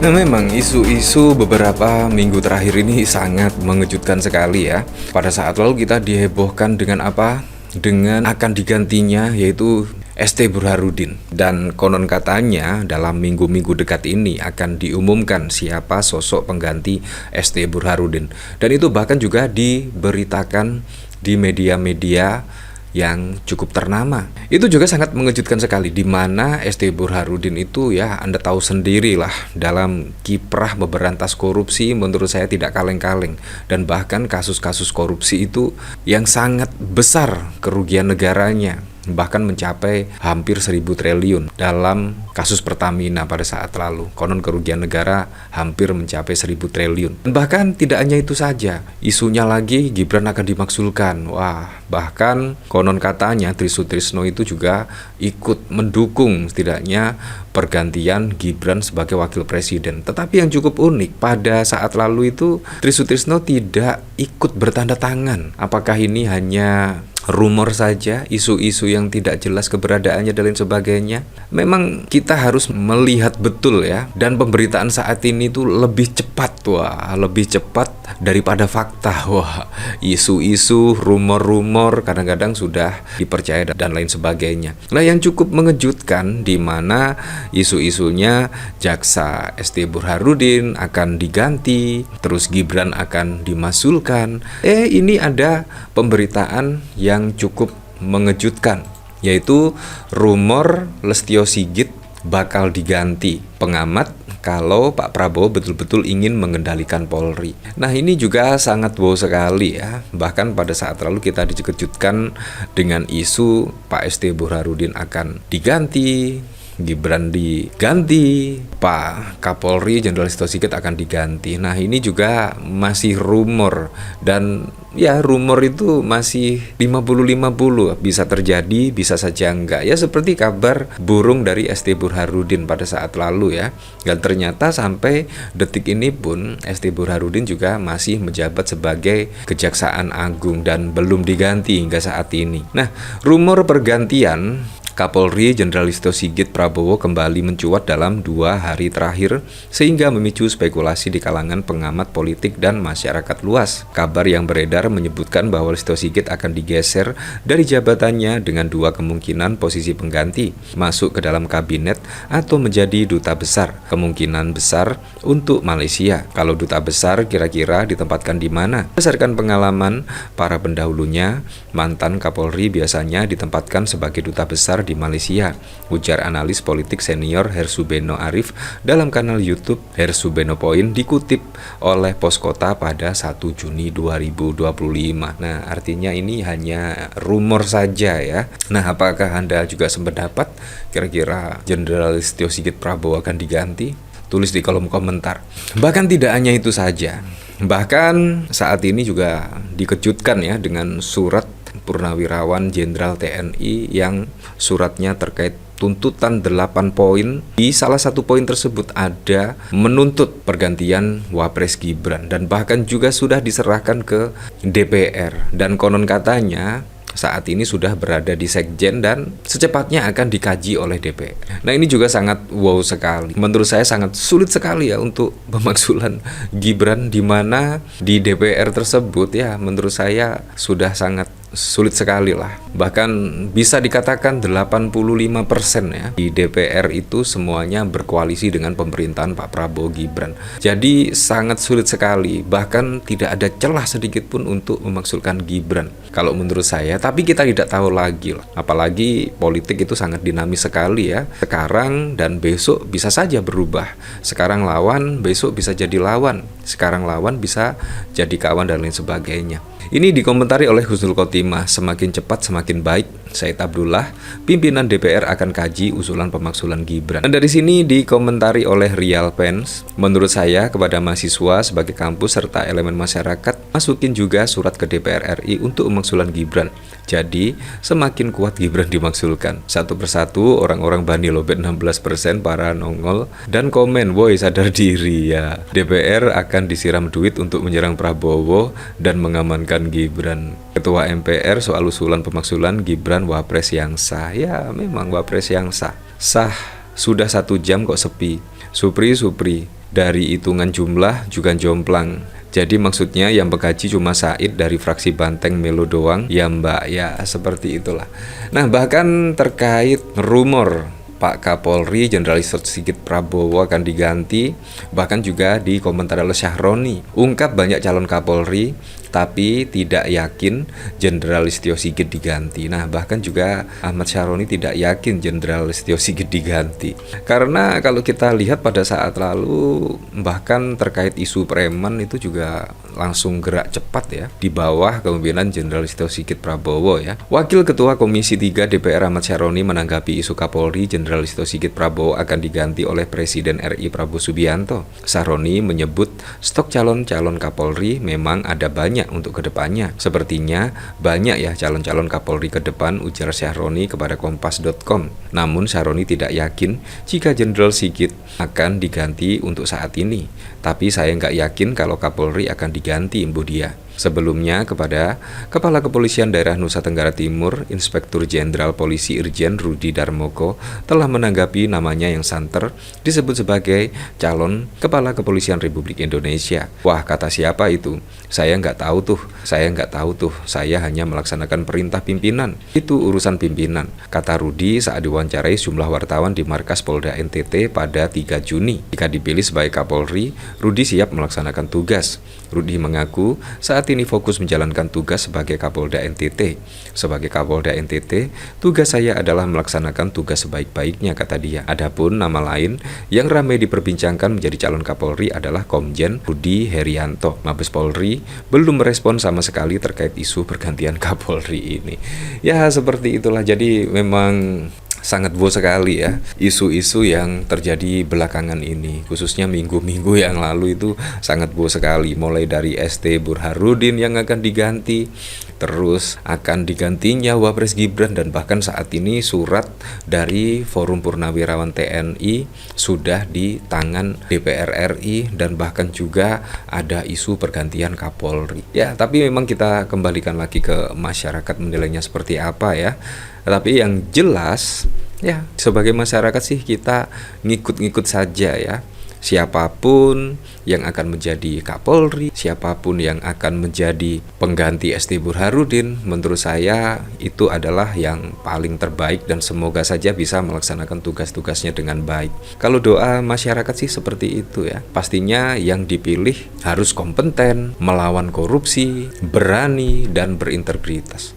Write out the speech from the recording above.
Nah, memang isu-isu beberapa minggu terakhir ini sangat mengejutkan sekali ya. Pada saat lalu kita dihebohkan dengan apa? Dengan akan digantinya yaitu ST Burhanuddin. Dan konon katanya dalam minggu-minggu dekat ini akan diumumkan siapa sosok pengganti ST Burhanuddin. Dan itu bahkan juga diberitakan di media-media yang cukup ternama. Itu juga sangat mengejutkan sekali, di mana ST Burhanuddin itu ya Anda tahu sendirilah, dalam kiprah memberantas korupsi menurut saya tidak kaleng-kaleng, dan bahkan kasus-kasus korupsi itu yang sangat besar kerugian negaranya, bahkan mencapai hampir 1.000 triliun dalam kasus Pertamina pada saat lalu. Konon kerugian negara hampir mencapai 1.000 triliun. Dan bahkan tidak hanya itu saja, isunya lagi Gibran akan dimaksulkan. Wah, bahkan konon katanya Trisutrisno itu juga ikut mendukung setidaknya pergantian Gibran sebagai wakil presiden. Tetapi yang cukup unik, pada saat lalu itu Trisutrisno tidak ikut bertanda tangan. Apakah ini hanya rumor saja, isu-isu yang tidak jelas keberadaannya dan lain sebagainya? Memang kita harus melihat betul ya, dan pemberitaan saat ini tuh lebih cepat, lebih cepat daripada fakta. Wah, isu-isu, rumor-rumor kadang-kadang sudah dipercaya dan lain sebagainya. Nah, yang cukup mengejutkan di mana isu-isunya jaksa ST Burhanuddin akan diganti, terus Gibran akan dimasulkan. Ini ada pemberitaan yang cukup mengejutkan, yaitu rumor Lestio Sigit bakal diganti pengamat kalau Pak Prabowo betul-betul ingin mengendalikan Polri. Nah, ini juga sangat wow sekali ya. Bahkan pada saat lalu kita dikejutkan dengan isu Pak ST Burhanuddin akan diganti, Gibran diganti, Pak Kapolri Jenderal Listio Sigit akan diganti. Nah, ini juga masih rumor, dan ya rumor itu masih 50-50, bisa terjadi, bisa saja enggak. Ya seperti kabar burung dari ST Burhanuddin pada saat lalu ya. Dan ternyata sampai detik ini pun ST Burhanuddin juga masih menjabat sebagai Kejaksaan Agung dan belum diganti hingga saat ini. Nah, rumor pergantian Kapolri Jenderal Listio Sigit Prabowo kembali mencuat dalam 2 hari terakhir, sehingga memicu spekulasi di kalangan pengamat politik dan masyarakat luas. Kabar yang beredar menyebutkan bahwa Listio Sigit akan digeser dari jabatannya dengan 2 kemungkinan posisi pengganti, masuk ke dalam kabinet atau menjadi duta besar. Kemungkinan besar untuk Malaysia. Kalau duta besar kira-kira ditempatkan di mana? Berdasarkan pengalaman para pendahulunya, mantan Kapolri biasanya ditempatkan sebagai duta besar di Malaysia, ujar analis politik senior Hersubeno Arif dalam kanal YouTube Hersubeno Point, dikutip oleh Poskota pada 1 Juni 2025. Nah, artinya ini hanya rumor saja ya. Nah, apakah Anda juga sependapat kira-kira Jenderal Listio Sigit Prabowo akan diganti? Tulis di kolom komentar. Bahkan tidak hanya itu saja, bahkan saat ini juga dikejutkan ya dengan surat Purnawirawan Jenderal TNI yang suratnya terkait tuntutan 8 poin. Di salah satu poin tersebut ada menuntut pergantian Wapres Gibran, dan bahkan juga sudah diserahkan ke DPR, dan konon katanya saat ini sudah berada di Sekjen dan secepatnya akan dikaji oleh DPR. Nah, ini juga sangat wow sekali. Menurut saya sangat sulit sekali ya untuk pemakzulan Gibran, di mana di DPR tersebut ya menurut saya sudah sangat sulit sekali lah. Bahkan bisa dikatakan 85% ya di DPR itu semuanya berkoalisi dengan pemerintahan Pak Prabowo Gibran. Jadi sangat sulit sekali, bahkan tidak ada celah sedikit pun untuk memaksulkan Gibran kalau menurut saya. Tapi kita tidak tahu lagi lah. Apalagi politik itu sangat dinamis sekali ya. Sekarang dan besok bisa saja berubah. Sekarang lawan, besok bisa jadi lawan. Sekarang lawan bisa jadi kawan dan lain sebagainya. Ini dikomentari oleh Husnul Khotimah, semakin cepat semakin baik. Said Abdullah, pimpinan DPR akan kaji usulan pemaksulan Gibran. Dan dari sini dikomentari oleh Real Pens, menurut saya kepada mahasiswa sebagai kampus serta elemen masyarakat, masukin juga surat ke DPR RI untuk pemaksulan Gibran. Jadi semakin kuat Gibran dimaksulkan. Satu persatu orang-orang Bani Lobet 16% para nongol dan komen, woi sadar diri ya. DPR akan disiram duit untuk menyerang Prabowo dan mengamankan Gibran. Ketua MPR soal usulan pemaksulan Gibran Wapres yang sah. Ya memang Wapres yang sah. Sah, sudah 1 jam kok sepi. Supri dari hitungan jumlah juga jomplang. Jadi maksudnya yang menggaji cuma Said dari fraksi Banteng Melo doang, ya Mbak, ya seperti itulah. Nah, bahkan terkait rumor Pak Kapolri Jenderal Sigit Prabowo akan diganti, bahkan juga di komentar oleh Syahroni, ungkap banyak calon Kapolri tapi tidak yakin Jenderal Listio Sigit diganti. Nah, bahkan juga Ahmad Syahroni tidak yakin Jenderal Listio Sigit diganti. Karena kalau kita lihat pada saat lalu, bahkan terkait isu preman itu juga langsung gerak cepat ya, di bawah kepemimpinan Jenderal Listio Sigit Prabowo ya. Wakil Ketua Komisi 3 DPR Ahmad Syahroni menanggapi isu Kapolri Jenderal Listio Sigit Prabowo akan diganti oleh Presiden RI Prabowo Subianto. Syahroni menyebut stok calon-calon Kapolri memang ada banyak untuk kedepannya. Sepertinya banyak ya calon-calon Kapolri ke depan, ujar Syahroni kepada Kompas.com. Namun Syahroni tidak yakin jika Jenderal Sigit akan diganti untuk saat ini. Tapi saya nggak yakin kalau Kapolri akan diganti, imbuh dia. Sebelumnya kepada Kepala Kepolisian Daerah Nusa Tenggara Timur, Inspektur Jenderal Polisi Irjen Rudi Darmoko telah menanggapi namanya yang santer disebut sebagai calon Kepala Kepolisian Republik Indonesia. Wah, kata siapa itu? Saya nggak tahu tuh, saya hanya melaksanakan perintah pimpinan. Itu urusan pimpinan, kata Rudi saat diwawancarai sejumlah wartawan di markas Polda NTT pada 3 Juni. Jika dipilih sebagai Kapolri, Rudi siap melaksanakan tugas. Rudi mengaku saat ini fokus menjalankan tugas sebagai Kapolda NTT. Sebagai Kapolda NTT, tugas saya adalah melaksanakan tugas sebaik-baiknya, kata dia. Adapun nama lain yang ramai diperbincangkan menjadi calon Kapolri adalah Komjen Rudi Herianto. Mabes Polri belum merespon sama sekali terkait isu pergantian Kapolri ini. Ya, seperti itulah. Jadi memang sangat bos sekali ya isu-isu yang terjadi belakangan ini, khususnya minggu-minggu yang lalu itu sangat bos sekali. Mulai dari ST Burhanuddin yang akan diganti, terus akan digantinya Wapres Gibran, dan bahkan saat ini surat dari Forum Purnawirawan TNI sudah di tangan DPR RI, dan bahkan juga ada isu pergantian Kapolri. Ya, tapi memang kita kembalikan lagi ke masyarakat menilainya seperti apa ya. Tapi yang jelas ya, sebagai masyarakat sih kita ngikut-ngikut saja ya. Siapapun yang akan menjadi Kapolri, siapapun yang akan menjadi pengganti ST Burhanuddin, menurut saya itu adalah yang paling terbaik dan semoga saja bisa melaksanakan tugas-tugasnya dengan baik. Kalau doa masyarakat sih seperti itu ya. Pastinya yang dipilih harus kompeten, melawan korupsi, berani, dan berintegritas.